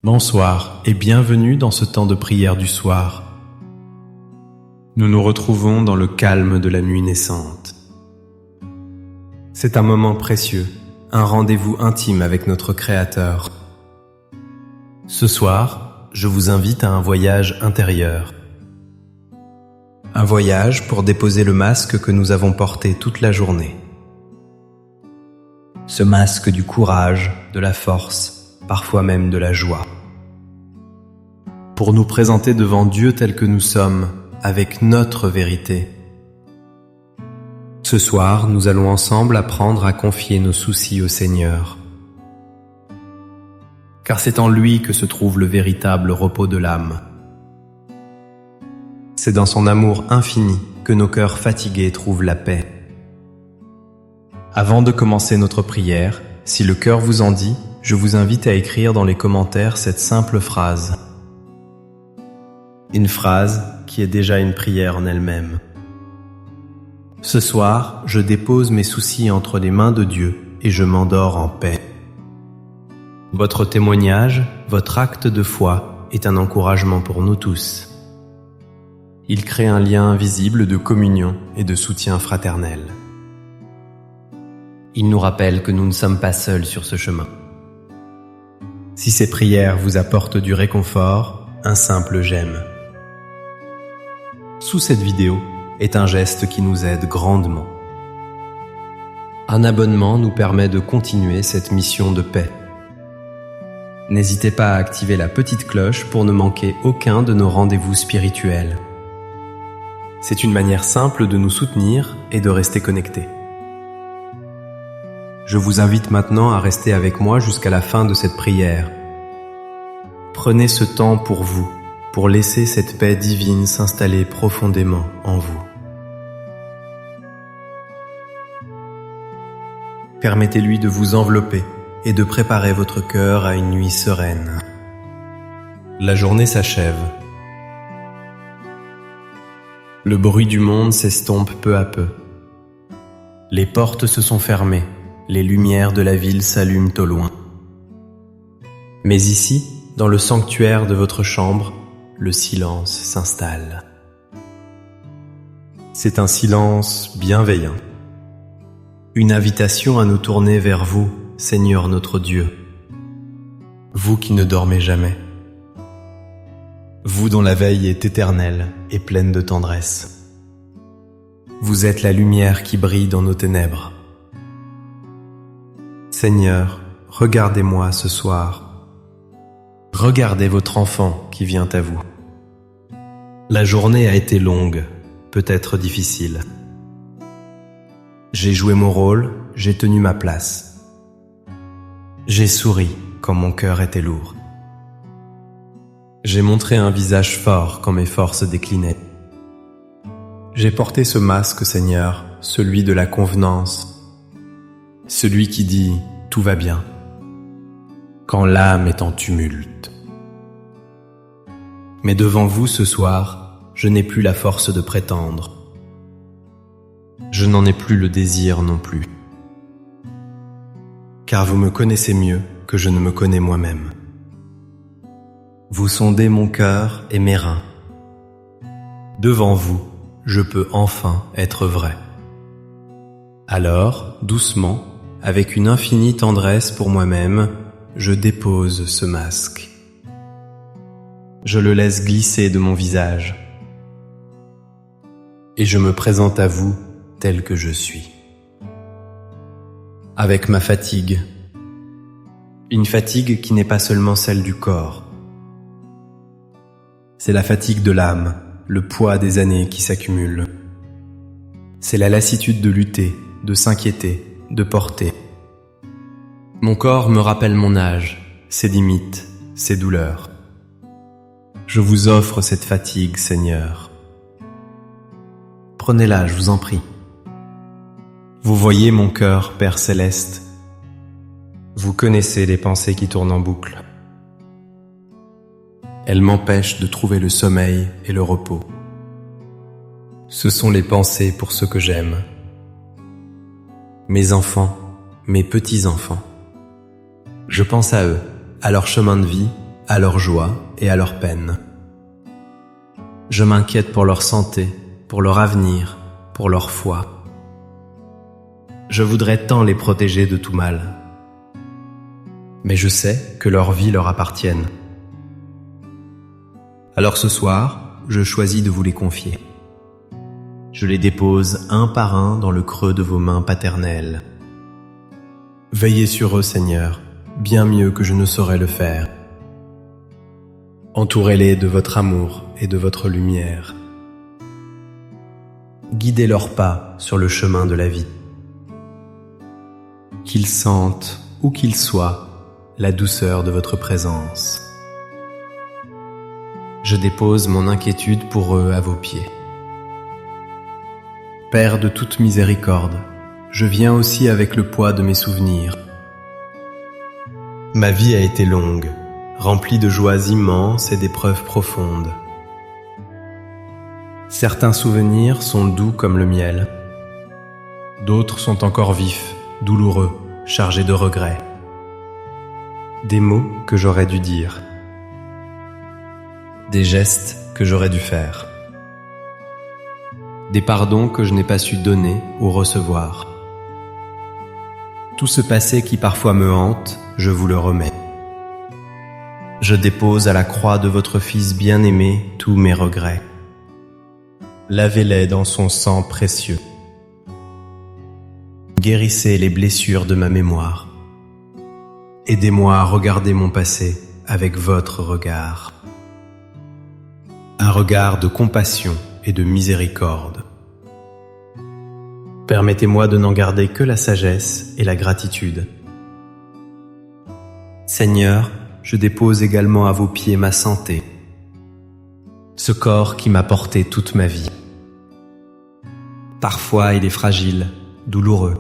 Bonsoir et bienvenue dans ce temps de prière du soir. Nous nous retrouvons dans le calme de la nuit naissante. C'est un moment précieux, un rendez-vous intime avec notre Créateur. Ce soir, je vous invite à un voyage intérieur. Un voyage pour déposer le masque que nous avons porté toute la journée. Ce masque du courage, de la force, parfois même de la joie. Pour nous présenter devant Dieu tel que nous sommes, avec notre vérité. Ce soir, nous allons ensemble apprendre à confier nos soucis au Seigneur. Car c'est en lui que se trouve le véritable repos de l'âme. C'est dans son amour infini que nos cœurs fatigués trouvent la paix. Avant de commencer notre prière, si le cœur vous en dit, je vous invite à écrire dans les commentaires cette simple phrase. Une phrase qui est déjà une prière en elle-même. Ce soir, je dépose mes soucis entre les mains de Dieu et je m'endors en paix. Votre témoignage, votre acte de foi est un encouragement pour nous tous. Il crée un lien invisible de communion et de soutien fraternel. Il nous rappelle que nous ne sommes pas seuls sur ce chemin. Si ces prières vous apportent du réconfort, un simple j'aime. Sous cette vidéo est un geste qui nous aide grandement. Un abonnement nous permet de continuer cette mission de paix. N'hésitez pas à activer la petite cloche pour ne manquer aucun de nos rendez-vous spirituels. C'est une manière simple de nous soutenir et de rester connectés. Je vous invite maintenant à rester avec moi jusqu'à la fin de cette prière. Prenez ce temps pour vous, pour laisser cette paix divine s'installer profondément en vous. Permettez-lui de vous envelopper et de préparer votre cœur à une nuit sereine. La journée s'achève. Le bruit du monde s'estompe peu à peu. Les portes se sont fermées. Les lumières de la ville s'allument au loin. Mais ici, dans le sanctuaire de votre chambre, le silence s'installe. C'est un silence bienveillant. Une invitation à nous tourner vers vous, Seigneur notre Dieu. Vous qui ne dormez jamais. Vous dont la veille est éternelle et pleine de tendresse. Vous êtes la lumière qui brille dans nos ténèbres. Seigneur, regardez-moi ce soir. Regardez votre enfant qui vient à vous. La journée a été longue, peut-être difficile. J'ai joué mon rôle, j'ai tenu ma place. J'ai souri quand mon cœur était lourd. J'ai montré un visage fort quand mes forces déclinaient. J'ai porté ce masque, Seigneur, celui de la convenance. Celui qui dit « tout va bien » quand l'âme est en tumulte. Mais devant vous ce soir, je n'ai plus la force de prétendre. Je n'en ai plus le désir non plus. Car vous me connaissez mieux que je ne me connais moi-même. Vous sondez mon cœur et mes reins. Devant vous, je peux enfin être vrai. Alors, doucement, avec une infinie tendresse pour moi-même, je dépose ce masque. Je le laisse glisser de mon visage. Et je me présente à vous tel que je suis. Avec ma fatigue. Une fatigue qui n'est pas seulement celle du corps. C'est la fatigue de l'âme, le poids des années qui s'accumulent. C'est la lassitude de lutter, de s'inquiéter, de porter. Mon corps me rappelle mon âge, ses limites, ses douleurs. Je vous offre cette fatigue, Seigneur. Prenez-la, je vous en prie. Vous voyez mon cœur, Père Céleste. Vous connaissez les pensées qui tournent en boucle. Elles m'empêchent de trouver le sommeil et le repos. Ce sont les pensées pour ceux que j'aime. Mes enfants, mes petits-enfants. Je pense à eux, à leur chemin de vie, à leur joie et à leur peine. Je m'inquiète pour leur santé, pour leur avenir, pour leur foi. Je voudrais tant les protéger de tout mal. Mais je sais que leur vie leur appartienne. Alors ce soir, je choisis de vous les confier. Je les dépose un par un dans le creux de vos mains paternelles. Veillez sur eux, Seigneur, bien mieux que je ne saurais le faire. Entourez-les de votre amour et de votre lumière. Guidez leurs pas sur le chemin de la vie. Qu'ils sentent, où qu'ils soient, la douceur de votre présence. Je dépose mon inquiétude pour eux à vos pieds. Père de toute miséricorde, je viens aussi avec le poids de mes souvenirs. Ma vie a été longue, remplie de joies immenses et d'épreuves profondes. Certains souvenirs sont doux comme le miel. D'autres sont encore vifs, douloureux, chargés de regrets. Des mots que j'aurais dû dire. Des gestes que j'aurais dû faire. Des pardons que je n'ai pas su donner ou recevoir. Tout ce passé qui parfois me hante, je vous le remets. Je dépose à la croix de votre Fils bien-aimé tous mes regrets. Lavez-les dans son sang précieux. Guérissez les blessures de ma mémoire. Aidez-moi à regarder mon passé avec votre regard. Un regard de compassion et de miséricorde. Permettez-moi de n'en garder que la sagesse et la gratitude. Seigneur, je dépose également à vos pieds ma santé, ce corps qui m'a porté toute ma vie. Parfois il est fragile, douloureux.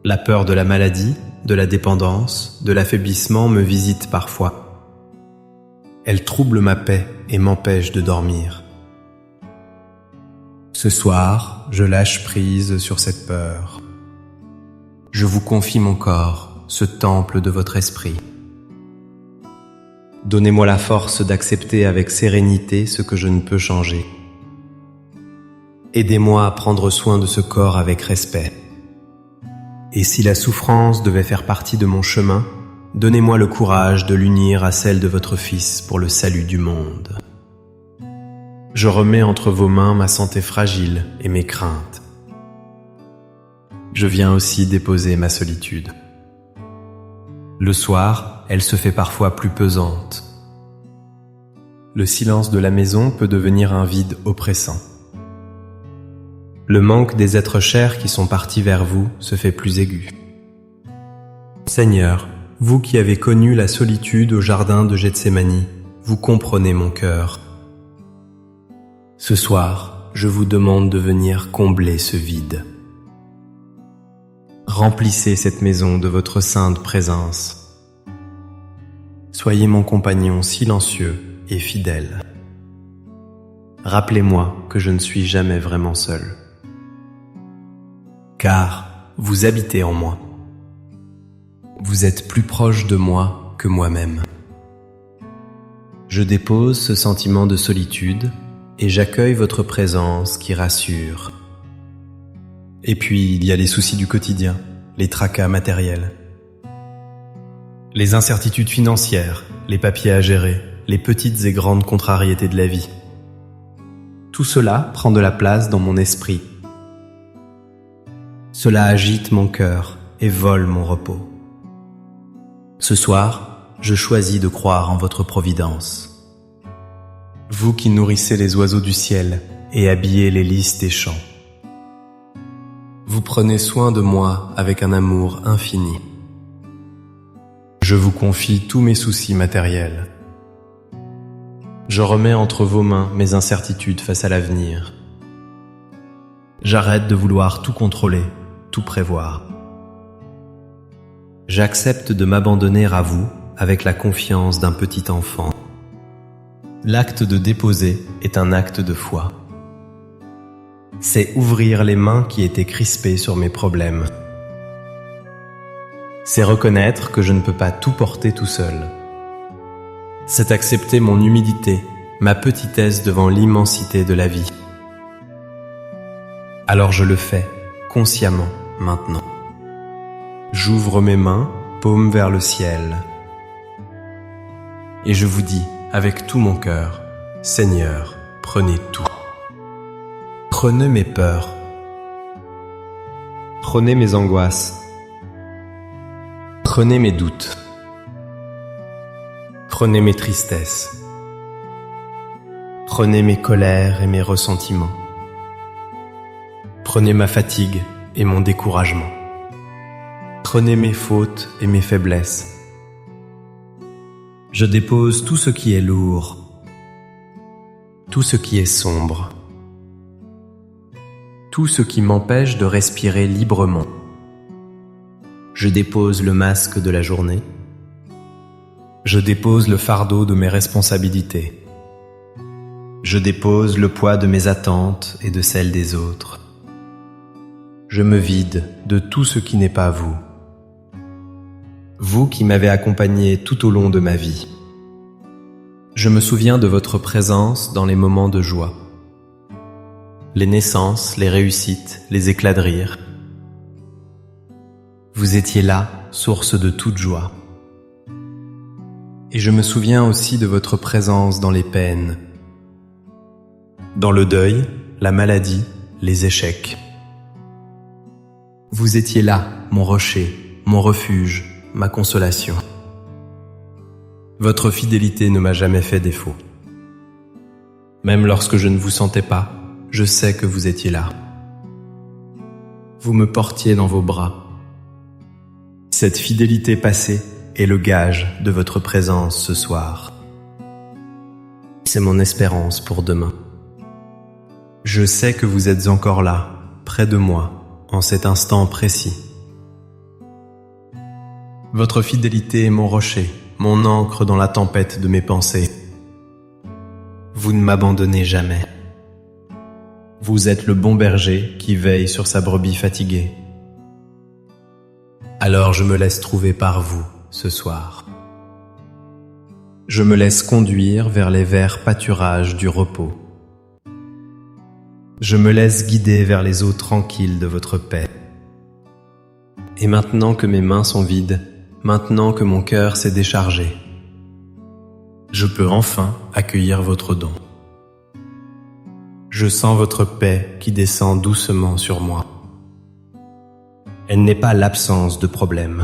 La peur de la maladie, de la dépendance, de l'affaiblissement me visite parfois. Elle trouble ma paix et m'empêche de dormir. Ce soir, je lâche prise sur cette peur. Je vous confie mon corps, ce temple de votre esprit. Donnez-moi la force d'accepter avec sérénité ce que je ne peux changer. Aidez-moi à prendre soin de ce corps avec respect. Et si la souffrance devait faire partie de mon chemin, donnez-moi le courage de l'unir à celle de votre Fils pour le salut du monde. Je remets entre vos mains ma santé fragile et mes craintes. Je viens aussi déposer ma solitude. Le soir, elle se fait parfois plus pesante. Le silence de la maison peut devenir un vide oppressant. Le manque des êtres chers qui sont partis vers vous se fait plus aigu. Seigneur, vous qui avez connu la solitude au jardin de Gethsémani, vous comprenez mon cœur. Ce soir, je vous demande de venir combler ce vide. Remplissez cette maison de votre sainte présence. Soyez mon compagnon silencieux et fidèle. Rappelez-moi que je ne suis jamais vraiment seul. Car vous habitez en moi. Vous êtes plus proche de moi que moi-même. Je dépose ce sentiment de solitude et j'accueille votre présence qui rassure. Et puis il y a les soucis du quotidien, les tracas matériels, les incertitudes financières, les papiers à gérer, les petites et grandes contrariétés de la vie. Tout cela prend de la place dans mon esprit. Cela agite mon cœur et vole mon repos. Ce soir, je choisis de croire en votre providence. Vous qui nourrissez les oiseaux du ciel et habillez les lys des champs. Vous prenez soin de moi avec un amour infini. Je vous confie tous mes soucis matériels. Je remets entre vos mains mes incertitudes face à l'avenir. J'arrête de vouloir tout contrôler, tout prévoir. J'accepte de m'abandonner à vous avec la confiance d'un petit enfant. L'acte de déposer est un acte de foi. C'est ouvrir les mains qui étaient crispées sur mes problèmes. C'est reconnaître que je ne peux pas tout porter tout seul, C'est accepter mon humilité, ma petitesse devant l'immensité de la vie. Alors je le fais, consciemment, maintenant. J'ouvre mes mains, paume vers le ciel. Et je vous dis, avec tout mon cœur, Seigneur, prenez tout. Prenez mes peurs. Prenez mes angoisses. Prenez mes doutes. Prenez mes tristesses. Prenez mes colères et mes ressentiments. Prenez ma fatigue et mon découragement. Prenez mes fautes et mes faiblesses. Je dépose tout ce qui est lourd, tout ce qui est sombre, tout ce qui m'empêche de respirer librement. Je dépose le masque de la journée. Je dépose le fardeau de mes responsabilités. Je dépose le poids de mes attentes et de celles des autres. Je me vide de tout ce qui n'est pas vous. Vous qui m'avez accompagné tout au long de ma vie. Je me souviens de votre présence dans les moments de joie. Les naissances, les réussites, les éclats de rire. Vous étiez là, source de toute joie. Et je me souviens aussi de votre présence dans les peines, dans le deuil, la maladie, les échecs. Vous étiez là, mon rocher, mon refuge, ma consolation. Votre fidélité ne m'a jamais fait défaut. Même lorsque je ne vous sentais pas, je sais que vous étiez là. Vous me portiez dans vos bras. Cette fidélité passée est le gage de votre présence ce soir. C'est mon espérance pour demain. Je sais que vous êtes encore là, près de moi, en cet instant précis. Votre fidélité est mon rocher, mon ancre dans la tempête de mes pensées. Vous ne m'abandonnez jamais. Vous êtes le bon berger qui veille sur sa brebis fatiguée. Alors je me laisse trouver par vous ce soir. Je me laisse conduire vers les verts pâturages du repos. Je me laisse guider vers les eaux tranquilles de votre paix. Et maintenant que mes mains sont vides, maintenant que mon cœur s'est déchargé, je peux enfin accueillir votre don. Je sens votre paix qui descend doucement sur moi. Elle n'est pas l'absence de problème.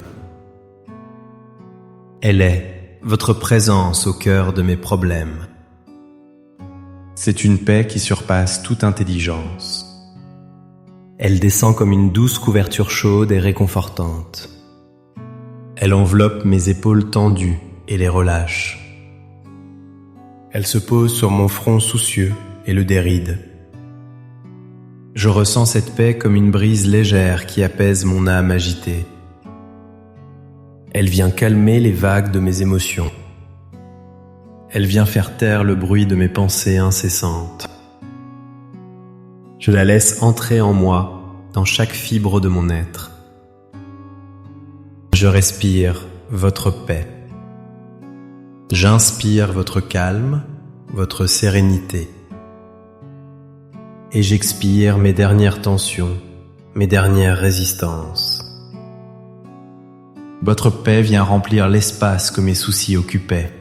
Elle est votre présence au cœur de mes problèmes. C'est une paix qui surpasse toute intelligence. Elle descend comme une douce couverture chaude et réconfortante. Elle enveloppe mes épaules tendues et les relâche. Elle se pose sur mon front soucieux et le déride. Je ressens cette paix comme une brise légère qui apaise mon âme agitée. Elle vient calmer les vagues de mes émotions. Elle vient faire taire le bruit de mes pensées incessantes. Je la laisse entrer en moi, dans chaque fibre de mon être. Je respire votre paix. J'inspire votre calme, votre sérénité. Et j'expire mes dernières tensions, mes dernières résistances. Votre paix vient remplir l'espace que mes soucis occupaient.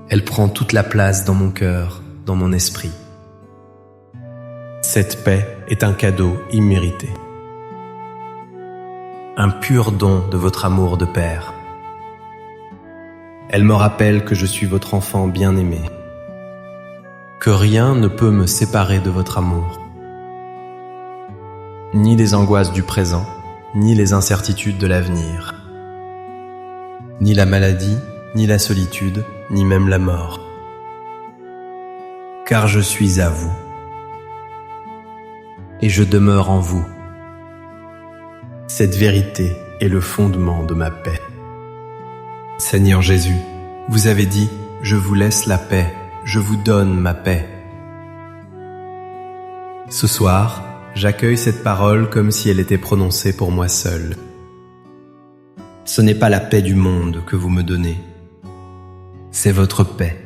Elle prend toute la place dans mon cœur, dans mon esprit. Cette paix est un cadeau immérité. Un pur don de votre amour de père. Elle me rappelle que je suis votre enfant bien-aimé, que rien ne peut me séparer de votre amour, ni les angoisses du présent, ni les incertitudes de l'avenir, ni la maladie, ni la solitude, ni même la mort. Car je suis à vous, et je demeure en vous. Cette vérité est le fondement de ma paix. Seigneur Jésus, vous avez dit, je vous laisse la paix, je vous donne ma paix. Ce soir, j'accueille cette parole comme si elle était prononcée pour moi seul. Ce n'est pas la paix du monde que vous me donnez, c'est votre paix.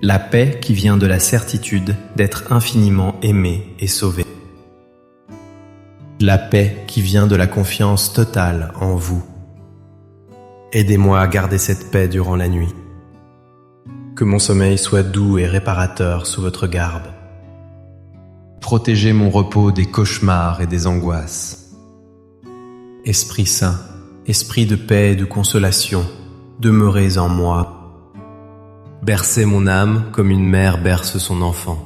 La paix qui vient de la certitude d'être infiniment aimé et sauvé. La paix qui vient de la confiance totale en vous. Aidez-moi à garder cette paix durant la nuit. Que mon sommeil soit doux et réparateur sous votre garde. Protégez mon repos des cauchemars et des angoisses. Esprit Saint, Esprit de paix et de consolation, demeurez en moi. Bercez mon âme comme une mère berce son enfant.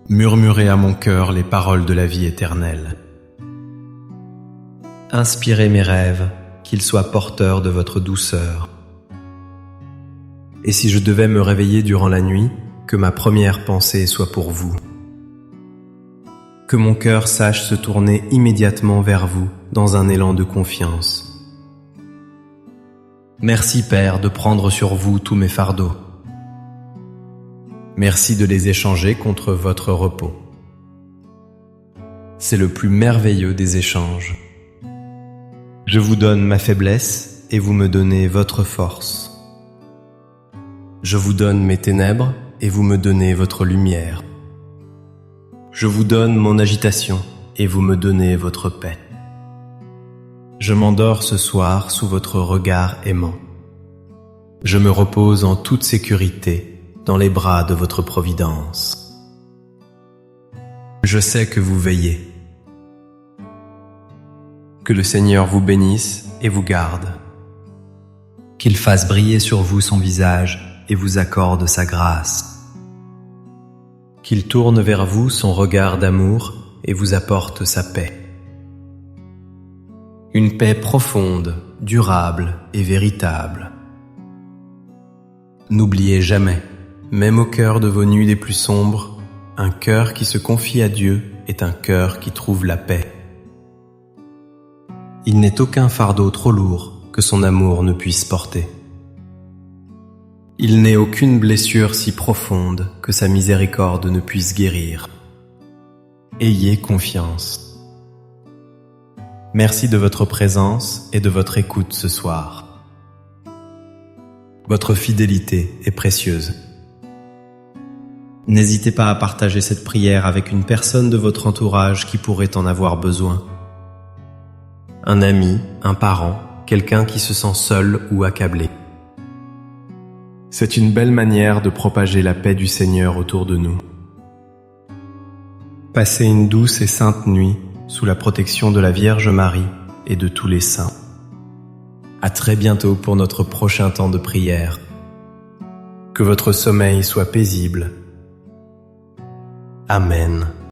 Murmurez à mon cœur les paroles de la vie éternelle. Inspirez mes rêves, qu'ils soient porteurs de votre douceur. Et si je devais me réveiller durant la nuit, que ma première pensée soit pour vous. Que mon cœur sache se tourner immédiatement vers vous dans un élan de confiance. Merci Père de prendre sur vous tous mes fardeaux. Merci de les échanger contre votre repos. C'est le plus merveilleux des échanges. Je vous donne ma faiblesse et vous me donnez votre force. Je vous donne mes ténèbres et vous me donnez votre lumière. Je vous donne mon agitation et vous me donnez votre paix. Je m'endors ce soir sous votre regard aimant. Je me repose en toute sécurité dans les bras de votre providence. Je sais que vous veillez. Que le Seigneur vous bénisse et vous garde. Qu'il fasse briller sur vous son visage et vous accorde sa grâce. Qu'il tourne vers vous son regard d'amour et vous apporte sa paix. Une paix profonde, durable et véritable. N'oubliez jamais, même au cœur de vos nuits les plus sombres, un cœur qui se confie à Dieu est un cœur qui trouve la paix. Il n'est aucun fardeau trop lourd que son amour ne puisse porter. Il n'est aucune blessure si profonde que sa miséricorde ne puisse guérir. Ayez confiance. Merci de votre présence et de votre écoute ce soir. Votre fidélité est précieuse. N'hésitez pas à partager cette prière avec une personne de votre entourage qui pourrait en avoir besoin. Un ami, un parent, quelqu'un qui se sent seul ou accablé. C'est une belle manière de propager la paix du Seigneur autour de nous. Passez une douce et sainte nuit sous la protection de la Vierge Marie et de tous les saints. À très bientôt pour notre prochain temps de prière. Que votre sommeil soit paisible. Amen.